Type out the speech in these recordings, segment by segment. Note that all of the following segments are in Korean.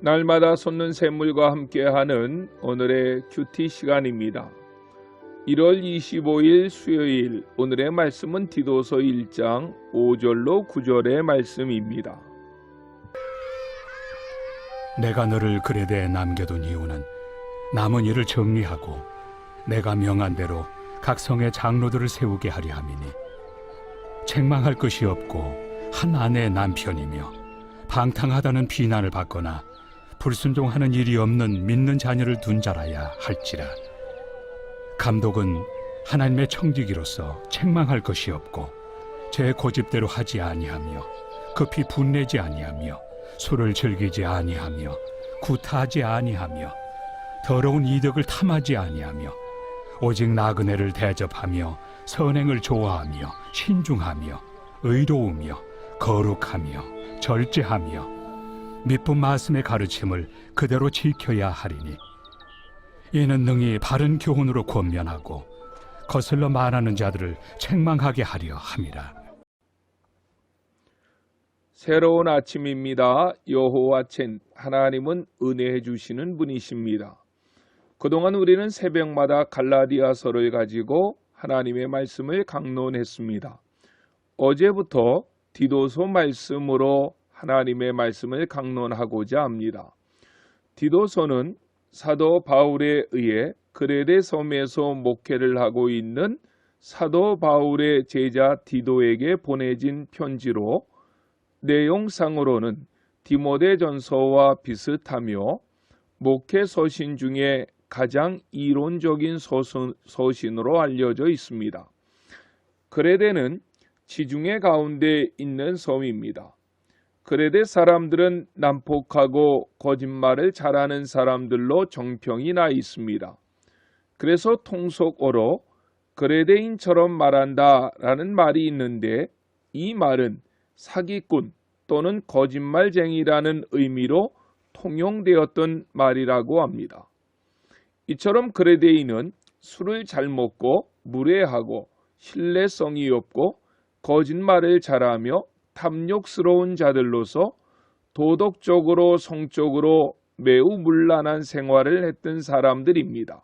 날마다 솟는 샘물과 함께하는 오늘의 큐티 시간입니다. 1월 25일 수요일, 오늘의 말씀은 디도서 1장 5절로 9절의 말씀입니다. 내가 너를 그레데에 남겨둔 이유는 남은 일을 정리하고 내가 명한 대로 각 성의 장로들을 세우게 하려 함이니, 책망할 것이 없고 한 아내의 남편이며 방탕하다는 비난을 받거나 불순종하는 일이 없는 믿는 자녀를 둔 자라야 할지라. 감독은 하나님의 청지기로서 책망할 것이 없고 제 고집대로 하지 아니하며 급히 분내지 아니하며 술을 즐기지 아니하며 구타하지 아니하며 더러운 이득을 탐하지 아니하며 오직 나그네를 대접하며 선행을 좋아하며 신중하며 의로우며 거룩하며 절제하며 미쁜 말씀의 가르침을 그대로 지켜야 하리니, 이는 능히 바른 교훈으로 권면하고 거슬러 말하는 자들을 책망하게 하려 함이라. 새로운 아침입니다. 여호와챈 하나님은 은혜해 주시는 분이십니다. 그동안 우리는 새벽마다 갈라디아서를 가지고 하나님의 말씀을 강론했습니다. 어제부터 디도서 말씀으로 하나님의 말씀을 강론하고자 합니다. 디도서는 사도 바울에 의해 그레데 섬에서 목회를 하고 있는 사도 바울의 제자 디도에게 보내진 편지로, 내용상으로는 디모데전서와 비슷하며 목회 서신 중에 가장 이론적인 서신으로 알려져 있습니다. 그레데는 지중해 가운데 있는 섬입니다. 그레데 사람들은 난폭하고 거짓말을 잘하는 사람들로 정평이 나 있습니다. 그래서 통속어로 그레데인처럼 말한다라는 말이 있는데, 이 말은 사기꾼 또는 거짓말쟁이라는 의미로 통용되었던 말이라고 합니다. 이처럼 그레데인은 술을 잘 먹고 무례하고 신뢰성이 없고 거짓말을 잘하며 탐욕스러운 자들로서 도덕적으로 성적으로 매우 문란한 생활을 했던 사람들입니다.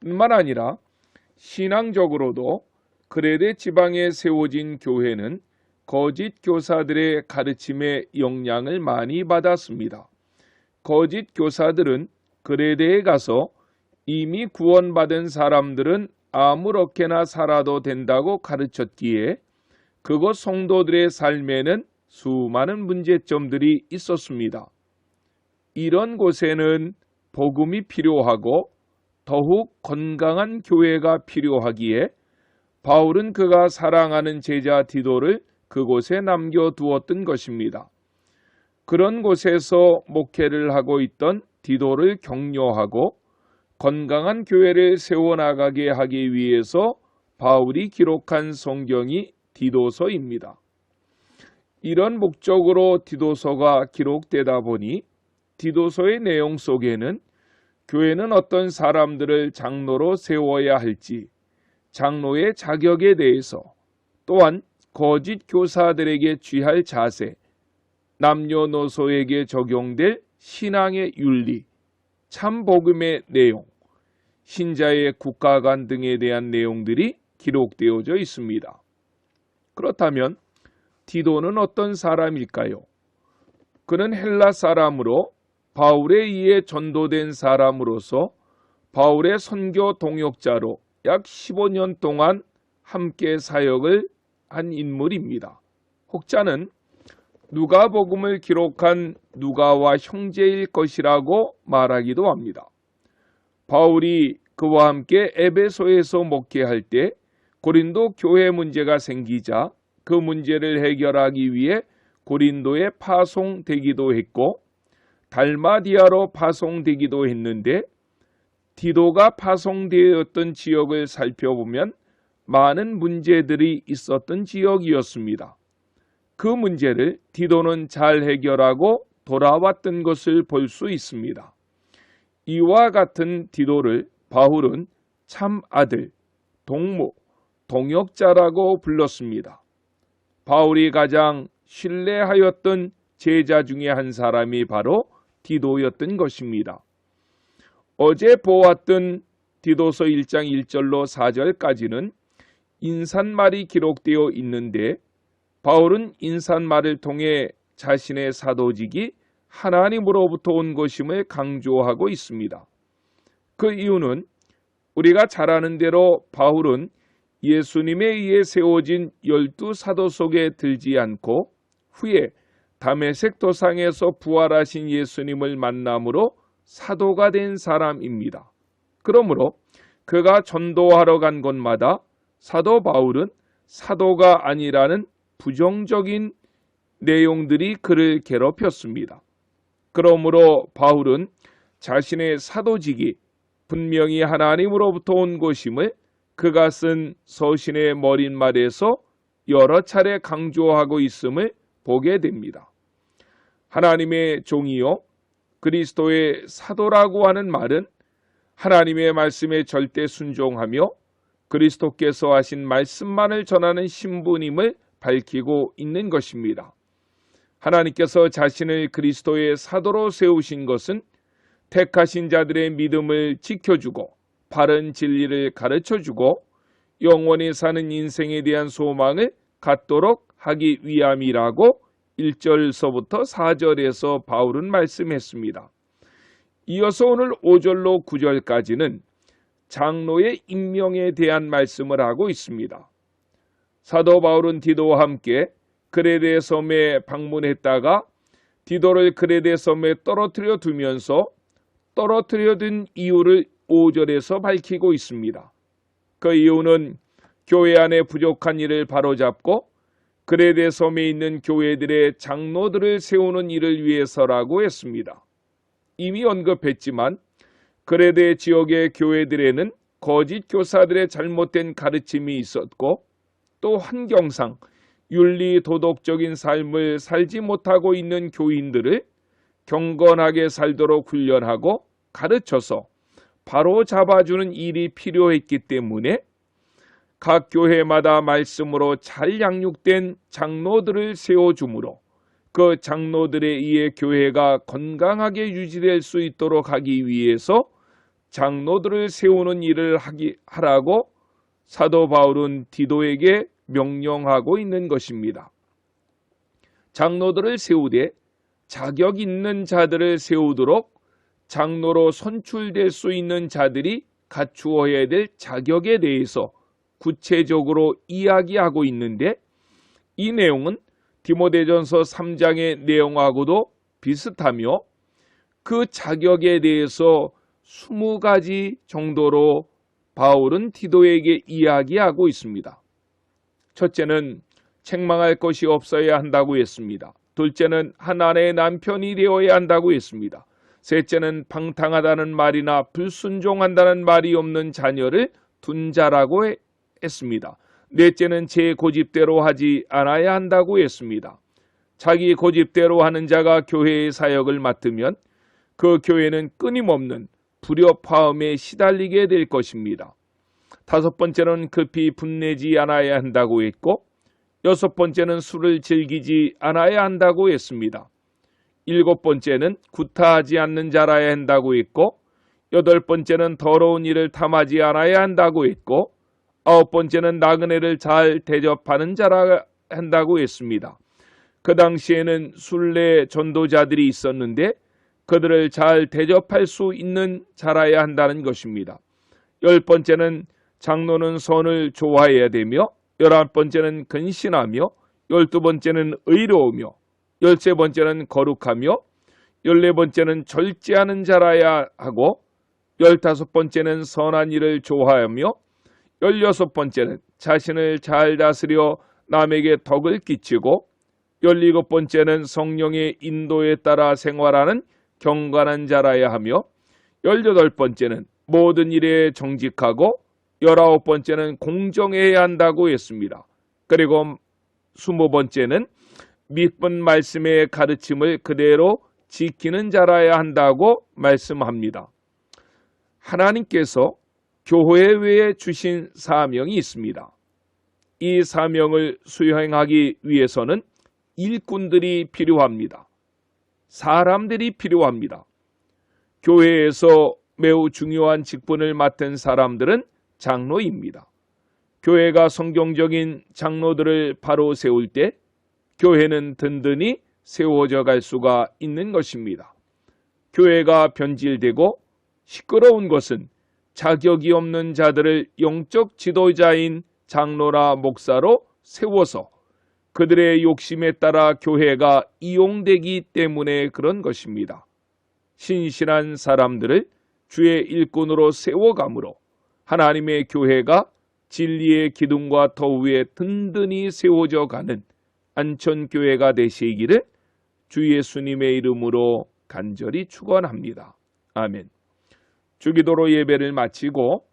뿐만 아니라 신앙적으로도 그레데 지방에 세워진 교회는 거짓 교사들의 가르침에 영향을 많이 받았습니다. 거짓 교사들은 그레데에 가서 이미 구원받은 사람들은 아무렇게나 살아도 된다고 가르쳤기에 그곳 성도들의 삶에는 수많은 문제점들이 있었습니다. 이런 곳에는 복음이 필요하고 더욱 건강한 교회가 필요하기에 바울은 그가 사랑하는 제자 디도를 그곳에 남겨두었던 것입니다. 그런 곳에서 목회를 하고 있던 디도를 격려하고 건강한 교회를 세워나가게 하기 위해서 바울이 기록한 성경이 디도서입니다. 이런 목적으로 디도서가 기록되다 보니 디도서의 내용 속에는 교회는 어떤 사람들을 장로로 세워야 할지, 장로의 자격에 대해서, 또한 거짓 교사들에게 취할 자세, 남녀노소에게 적용될 신앙의 윤리, 참 복음의 내용, 신자의 국가관 등에 대한 내용들이 기록되어져 있습니다. 그렇다면 디도는 어떤 사람일까요? 그는 헬라 사람으로 바울에 의해 전도된 사람으로서 바울의 선교 동역자로 약 15년 동안 함께 사역을 한 인물입니다. 혹자는 누가복음을 기록한 누가와 형제일 것이라고 말하기도 합니다. 바울이 그와 함께 에베소에서 목회할 때 고린도 교회 문제가 생기자 그 문제를 해결하기 위해 고린도에 파송되기도 했고 달마디아로 파송되기도 했는데, 디도가 파송되었던 지역을 살펴보면 많은 문제들이 있었던 지역이었습니다. 그 문제를 디도는 잘 해결하고 돌아왔던 것을 볼 수 있습니다. 이와 같은 디도를 바울은 참 아들, 동무, 동역자라고 불렀습니다. 바울이 가장 신뢰하였던 제자 중에 한 사람이 바로 디도였던 것입니다. 어제 보았던 디도서 1장 1절로 4절까지는 인사말이 기록되어 있는데 바울은 인사말을 통해 자신의 사도직이 하나님으로부터 온 것임을 강조하고 있습니다. 그 이유는 우리가 잘 아는 대로 바울은 예수님에 의해 세워진 12사도 속에 들지 않고 후에 다메섹 도상에서 부활하신 예수님을 만남으로 사도가 된 사람입니다. 그러므로 그가 전도하러 간 곳마다 사도 바울은 사도가 아니라는 부정적인 내용들이 그를 괴롭혔습니다. 그러므로 바울은 자신의 사도직이 분명히 하나님으로부터 온 것임을 그가 쓴 서신의 머릿말에서 여러 차례 강조하고 있음을 보게 됩니다. 하나님의 종이요 그리스도의 사도라고 하는 말은 하나님의 말씀에 절대 순종하며 그리스도께서 하신 말씀만을 전하는 신분임을 밝히고 있는 것입니다. 하나님께서 자신을 그리스도의 사도로 세우신 것은 택하신 자들의 믿음을 지켜주고 바른 진리를 가르쳐주고 영원히 사는 인생에 대한 소망을 갖도록 하기 위함이라고 1절서부터 4절에서 바울은 말씀했습니다. 이어서 오늘 5절로 9절까지는 장로의 임명에 대한 말씀을 하고 있습니다. 사도 바울은 디도와 함께 그레데 섬에 방문했다가 디도를 그레데 섬에 떨어뜨려 두면서 떨어뜨려 둔 이유를 5절에서 밝히고 있습니다. 그 이유는 교회 안에 부족한 일을 바로잡고 그레데 섬에 있는 교회들의 장로들을 세우는 일을 위해서라고 했습니다. 이미 언급했지만 그레데 지역의 교회들에는 거짓 교사들의 잘못된 가르침이 있었고 또 환경상 윤리 도덕적인 삶을 살지 못하고 있는 교인들을 경건하게 살도록 훈련하고 가르쳐서 바로 잡아주는 일이 필요했기 때문에 각 교회마다 말씀으로 잘 양육된 장로들을 세워주므로 그 장로들에 의해 교회가 건강하게 유지될 수 있도록 하기 위해서 장로들을 세우는 일을 하라고 사도 바울은 디도에게 명령하고 있는 것입니다. 장로들을 세우되 자격 있는 자들을 세우도록 장로로 선출될 수 있는 자들이 갖추어야 될 자격에 대해서 구체적으로 이야기하고 있는데 이 내용은 디모데전서 3장의 내용하고도 비슷하며 그 자격에 대해서 20가지 정도로 바울은 디도에게 이야기하고 있습니다. 첫째는 책망할 것이 없어야 한다고 했습니다. 둘째는 한 아내의 남편이 되어야 한다고 했습니다. 셋째는 방탕하다는 말이나 불순종한다는 말이 없는 자녀를 둔 자라고 했습니다. 넷째는 제 고집대로 하지 않아야 한다고 했습니다. 자기 고집대로 하는 자가 교회의 사역을 맡으면 그 교회는 끊임없는 불협화음에 시달리게 될 것입니다. 다섯 번째는 급히 분내지 않아야 한다고 했고 여섯 번째는 술을 즐기지 않아야 한다고 했습니다. 일곱 번째는 구타하지 않는 자라야 한다고 했고 여덟 번째는 더러운 일을 탐하지 않아야 한다고 했고 아홉 번째는 나그네를 잘 대접하는 자라 한다고 했습니다. 그 당시에는 순례 전도자들이 있었는데 그들을 잘 대접할 수 있는 자라야 한다는 것입니다. 열 번째는 장로는 선을 좋아해야 되며 열한 번째는 근신하며 열두 번째는 의로우며 열세 번째는 거룩하며 열네 번째는 절제하는 자라야 하고 열다섯 번째는 선한 일을 좋아하며 열여섯 번째는 자신을 잘 다스려 남에게 덕을 끼치고 열일곱 번째는 성령의 인도에 따라 생활하는 경건한 자라야 하며 열여덟 번째는 모든 일에 정직하고 열아홉 번째는 공정해야 한다고 했습니다. 그리고 20번째는 믿은 말씀의 가르침을 그대로 지키는 자라야 한다고 말씀합니다. 하나님께서 교회에 주신 사명이 있습니다. 이 사명을 수행하기 위해서는 일꾼들이 필요합니다. 사람들이 필요합니다. 교회에서 매우 중요한 직분을 맡은 사람들은 장로입니다. 교회가 성경적인 장로들을 바로 세울 때 교회는 든든히 세워져 갈 수가 있는 것입니다. 교회가 변질되고 시끄러운 것은 자격이 없는 자들을 영적 지도자인 장로나 목사로 세워서 그들의 욕심에 따라 교회가 이용되기 때문에 그런 것입니다. 신실한 사람들을 주의 일꾼으로 세워감으로 하나님의 교회가 진리의 기둥과 터 위에 든든히 세워져 가는 안천교회가 되시기를 주 예수님의 이름으로 간절히 축원합니다. 아멘. 주기도로 예배를 마치고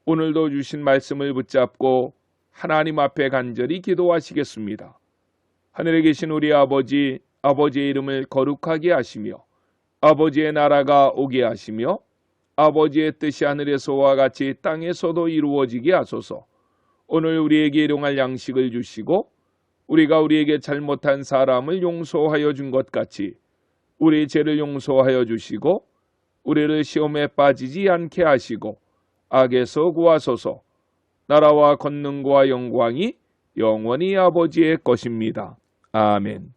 오늘도 주신 말씀을 붙잡고 하나님 앞에 간절히 기도하시겠습니다. 하늘에 계신 우리 아버지, 아버지의 이름을 거룩하게 하시며 아버지의 나라가 오게 하시며 아버지의 뜻이 하늘에서와 같이 땅에서도 이루어지게 하소서. 오늘 우리에게 일용할 양식을 주시고 우리가 우리에게 잘못한 사람을 용서하여 준 것 같이 우리 죄를 용서하여 주시고 우리를 시험에 빠지지 않게 하시고 악에서 구하소서. 나라와 권능과 영광이 영원히 아버지의 것입니다. 아멘.